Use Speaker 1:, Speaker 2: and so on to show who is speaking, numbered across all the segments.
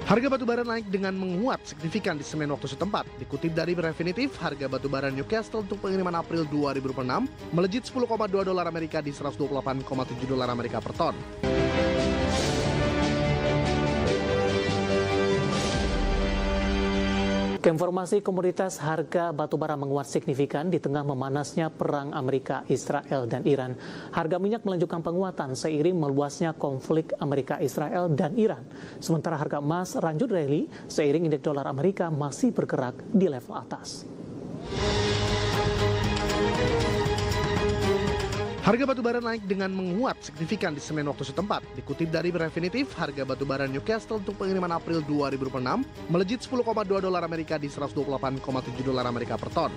Speaker 1: Harga batubara naik dengan menguat signifikan di Senin waktu setempat. Dikutip dari Refinitiv, harga batubara Newcastle untuk pengiriman April 2026 melejit 10,2 dolar Amerika di 128,7 dolar Amerika per ton.
Speaker 2: Keinformasi komoditas harga batubara menguat signifikan di tengah memanasnya perang Amerika, Israel, dan Iran. Harga minyak melanjutkan penguatan seiring meluasnya konflik Amerika, Israel, dan Iran. Sementara harga emas lanjut rally seiring indeks dolar Amerika masih bergerak di level atas.
Speaker 1: Harga batubara naik dengan menguat signifikan di Senin waktu setempat. Dikutip dari Refinitiv, harga batubara Newcastle untuk pengiriman April 2026 melejit 10,2 dolar Amerika di 128,7 dolar Amerika per ton.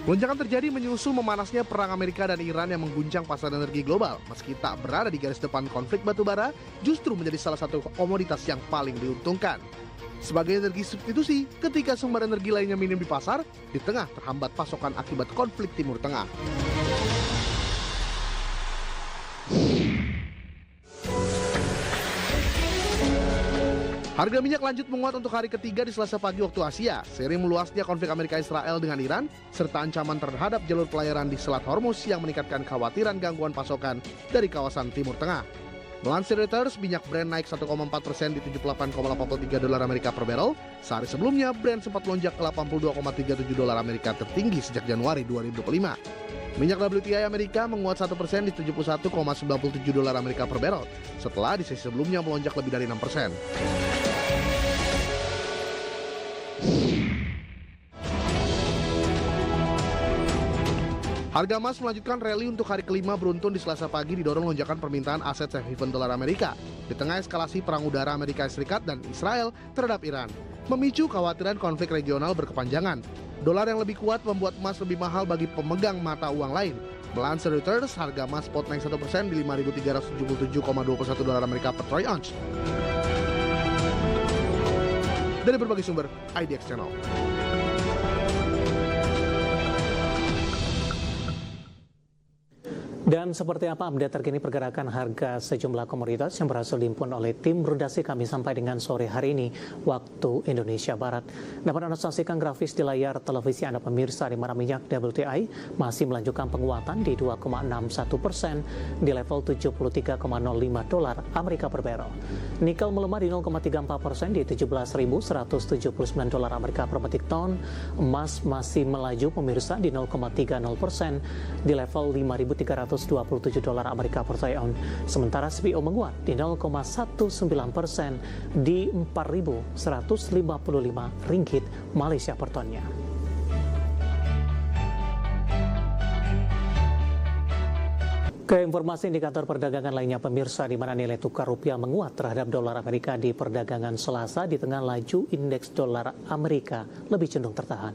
Speaker 1: Lonjakan terjadi menyusul memanasnya perang Amerika dan Iran yang mengguncang pasar energi global. Meski tak berada di garis depan konflik batubara, justru menjadi salah satu komoditas yang paling diuntungkan. Sebagai energi substitusi, ketika sumber energi lainnya minim di pasar, di tengah terhambat pasokan akibat konflik Timur Tengah. Harga minyak lanjut menguat untuk hari ketiga di Selasa pagi waktu Asia, seiring meluasnya konflik Amerika-Israel dengan Iran, serta ancaman terhadap jalur pelayaran di Selat Hormuz yang meningkatkan kekhawatiran gangguan pasokan dari kawasan Timur Tengah. Melansir Reuters, minyak Brent naik 1,4% di 78,83 dolar Amerika per barrel. Sehari sebelumnya, Brent sempat melonjak ke 82,37 dolar Amerika tertinggi sejak Januari 2025. Minyak WTI Amerika menguat 1% di 71,97 dolar Amerika per barrel, setelah di sesi sebelumnya melonjak lebih dari 6%. Harga emas melanjutkan rally untuk hari kelima beruntun di Selasa pagi didorong lonjakan permintaan aset safe haven dolar Amerika di tengah eskalasi perang udara Amerika Serikat dan Israel terhadap Iran, memicu kekhawatiran konflik regional berkepanjangan. Dolar yang lebih kuat membuat emas lebih mahal bagi pemegang mata uang lain. Melansir Reuters, harga emas spot naik 1% di 5.377,21 dolar Amerika per troy ounce. Dari berbagai sumber, IDX Channel.
Speaker 2: Dan seperti apa update terkini pergerakan harga sejumlah komoditas yang berhasil dihimpun oleh tim redaksi kami sampai dengan sore hari ini waktu Indonesia Barat. Dapat Anda saksikan grafis di layar televisi Anda pemirsa, di mana minyak WTI masih melanjutkan penguatan di 2,61% di level 73,05 dolar Amerika per barrel. Nikel melemah di 0,34% di 17.179 dolar Amerika per metric ton. Emas masih melaju pemirsa di 0,30% di level 5.327 dolar Amerika per troy ounce. Sementara CPO menguat di 0,19% di 4.155 ringgit Malaysia per tonnya. Ke informasi indikator perdagangan lainnya pemirsa, di mana nilai tukar rupiah menguat terhadap dolar Amerika di perdagangan Selasa di tengah laju indeks dolar Amerika lebih cenderung tertahan.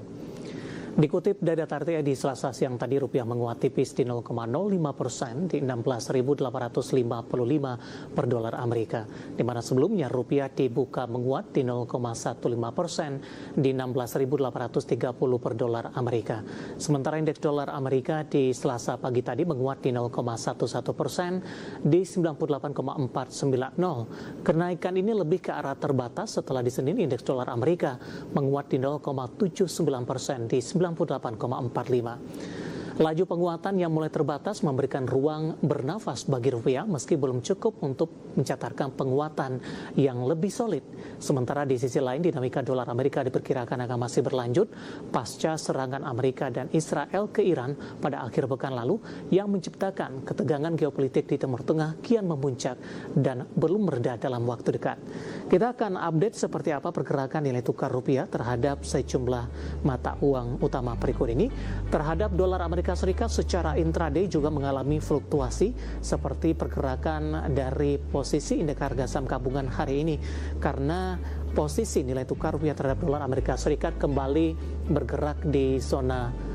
Speaker 2: Dikutip dari data RTI di Selasa siang tadi, rupiah menguat tipis di 0,05% di 16.855 per dolar Amerika, di mana sebelumnya rupiah dibuka menguat di 0,15% di 16.830 per dolar Amerika. Sementara indeks dolar Amerika di Selasa pagi tadi menguat di 0,11% di 98,490. Kenaikan ini lebih ke arah terbatas setelah di Senin indeks dolar Amerika menguat di 0,79% di 98,45. Laju penguatan yang mulai terbatas memberikan ruang bernafas bagi rupiah meski belum cukup untuk mencatatkan penguatan yang lebih solid. Sementara di sisi lain, dinamika dolar Amerika diperkirakan akan masih berlanjut pasca serangan Amerika dan Israel ke Iran pada akhir pekan lalu yang menciptakan ketegangan geopolitik di Timur Tengah kian memuncak dan belum mereda dalam waktu dekat. Kita akan update seperti apa pergerakan nilai tukar rupiah terhadap sejumlah mata uang utama berikut ini. Terhadap dolar Amerika Serikat secara intraday juga mengalami fluktuasi seperti pergerakan dari posisi indeks harga saham gabungan hari ini, karena posisi nilai tukar rupiah terhadap dolar Amerika Serikat kembali bergerak di zona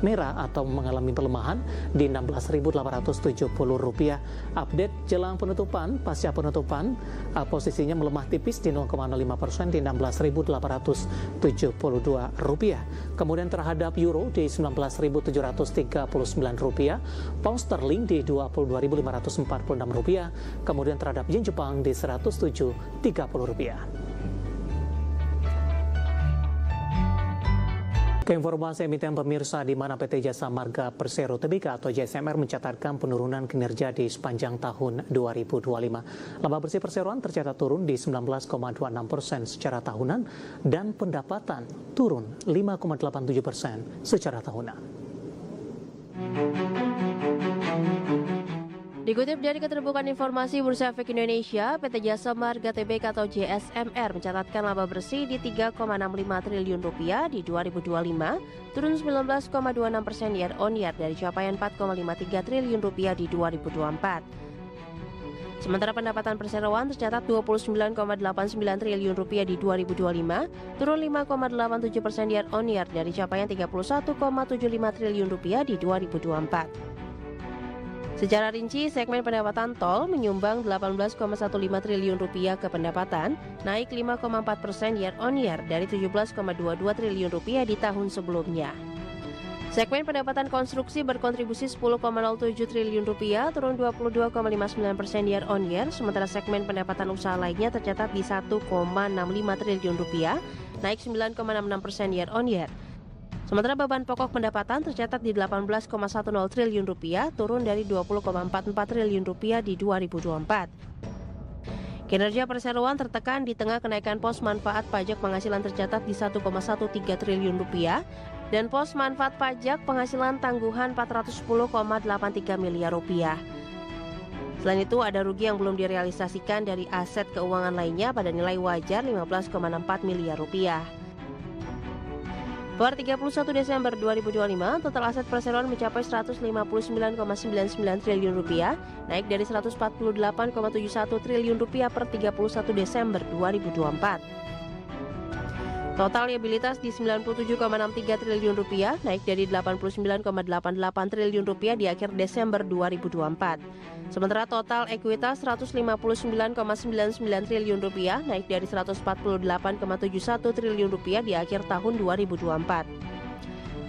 Speaker 2: merah atau mengalami pelemahan di 16.870 rupiah. Update jelang penutupan, pasca penutupan posisinya melemah tipis di 0,05% di 16.872 rupiah. Kemudian terhadap euro di 19.739 rupiah, pound sterling di 22.546 rupiah, kemudian terhadap yen Jepang di 107.30 rupiah. Keinformasi emiten pemirsa, di mana PT Jasa Marga Persero Tbk atau JSMR mencatatkan penurunan kinerja di sepanjang tahun 2025. Laba bersih perseroan tercatat turun di 19,26% secara tahunan dan pendapatan turun 5,87% secara tahunan.
Speaker 3: Dikutip dari Keterbukaan Informasi Bursa Efek Indonesia, PT Jasa Marga Tbk atau JSMR mencatatkan laba bersih di 3,65 triliun rupiah di 2025, turun 19,26% year on year dari capaian 4,53 triliun rupiah di 2024. Sementara pendapatan perseroan tercatat 29,89 triliun rupiah di 2025, turun 5,87% year on year dari capaian 31,75 triliun rupiah di 2024. Secara rinci, segmen pendapatan tol menyumbang 18,15 triliun rupiah ke pendapatan, naik 5,4% year on year dari 17,22 triliun rupiah di tahun sebelumnya. Segmen pendapatan konstruksi berkontribusi 10,07 triliun rupiah, turun 22,59% year on year, sementara segmen pendapatan usaha lainnya tercatat di 1,65 triliun rupiah, naik 9,66% year on year. Sementara beban pokok pendapatan tercatat di 18,10 triliun rupiah, turun dari 20,44 triliun rupiah di 2024. Kinerja perseroan tertekan di tengah kenaikan pos manfaat pajak penghasilan tercatat di 1,13 triliun rupiah dan pos manfaat pajak penghasilan tangguhan 410,83 miliar rupiah. Selain itu, ada rugi yang belum direalisasikan dari aset keuangan lainnya pada nilai wajar 15,64 miliar rupiah. Per 31 Desember 2025, total aset perseroan mencapai 159,99 triliun rupiah, naik dari 148,71 triliun rupiah per 31 Desember 2024. Total liabilitas di 97,63 triliun rupiah, naik dari 89,88 triliun rupiah di akhir Desember 2024. Sementara total ekuitas 159,99 triliun rupiah, naik dari 148,71 triliun rupiah di akhir tahun 2024.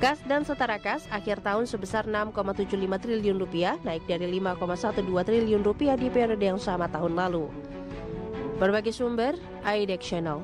Speaker 3: Kas dan setara kas akhir tahun sebesar 6,75 triliun rupiah, naik dari 5,12 triliun rupiah di periode yang sama tahun lalu. Berbagai sumber, IDEX Channel.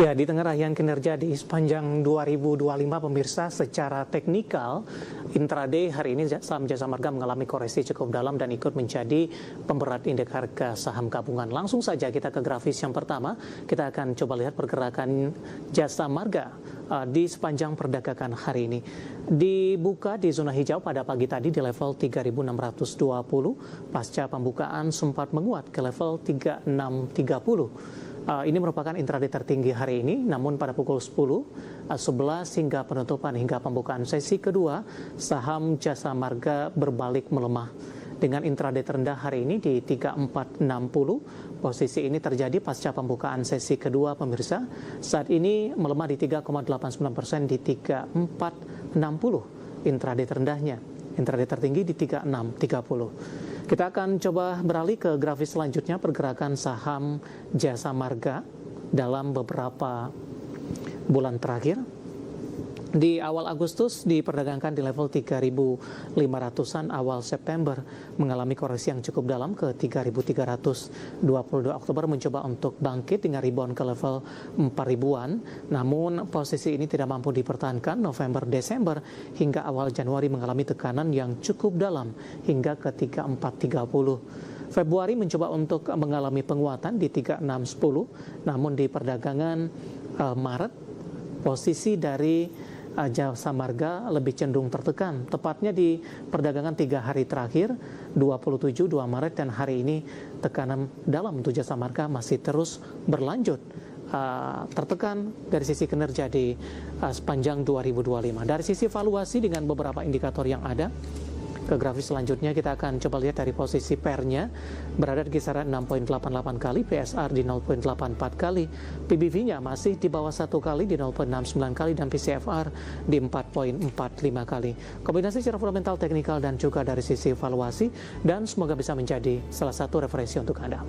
Speaker 2: Ya, di tengah rangkaian kinerja di sepanjang 2025 pemirsa, secara teknikal intraday hari ini saham Jasa Marga mengalami koreksi cukup dalam dan ikut menjadi pemberat indeks harga saham gabungan. Langsung saja kita ke grafis yang pertama, kita akan coba lihat pergerakan Jasa Marga di sepanjang perdagangan hari ini. Dibuka di zona hijau pada pagi tadi di level 3.620, pasca pembukaan sempat menguat ke level 3.630. Ini merupakan intraday tertinggi hari ini, namun pada pukul 10, 11 hingga penutupan hingga pembukaan sesi kedua, saham Jasa Marga berbalik melemah. Dengan intraday terendah hari ini di 3460, posisi ini terjadi pasca pembukaan sesi kedua pemirsa. Saat ini melemah di 3,89% di 3460 intraday terendahnya. Intraday tertinggi di 3630. Kita akan coba beralih ke grafis selanjutnya, pergerakan saham Jasa Marga dalam beberapa bulan terakhir. Di awal Agustus diperdagangkan di level 3.500-an, awal September mengalami koreksi yang cukup dalam ke 3.322. Oktober mencoba untuk bangkit dengan rebound ke level 4.000-an, namun posisi ini tidak mampu dipertahankan. November, Desember hingga awal Januari mengalami tekanan yang cukup dalam hingga ke 3.430. Februari mencoba untuk mengalami penguatan di 3.610, namun di perdagangan Maret posisi dari Jasa Marga lebih cenderung tertekan, tepatnya di perdagangan 3 hari terakhir, 27, 2 Maret dan hari ini tekanan dalam untuk Jasa Marga masih terus berlanjut tertekan dari sisi kinerja di sepanjang 2025. Dari sisi valuasi dengan beberapa indikator yang ada, ke grafis selanjutnya kita akan coba lihat dari posisi PER-nya berada di kisaran 6,88 kali, PSR di 0,84 kali, PBV-nya masih di bawah 1 kali di 0,69 kali dan PCFR di 4,45 kali. Kombinasi secara fundamental, teknikal dan juga dari sisi valuasi, dan semoga bisa menjadi salah satu referensi untuk Anda.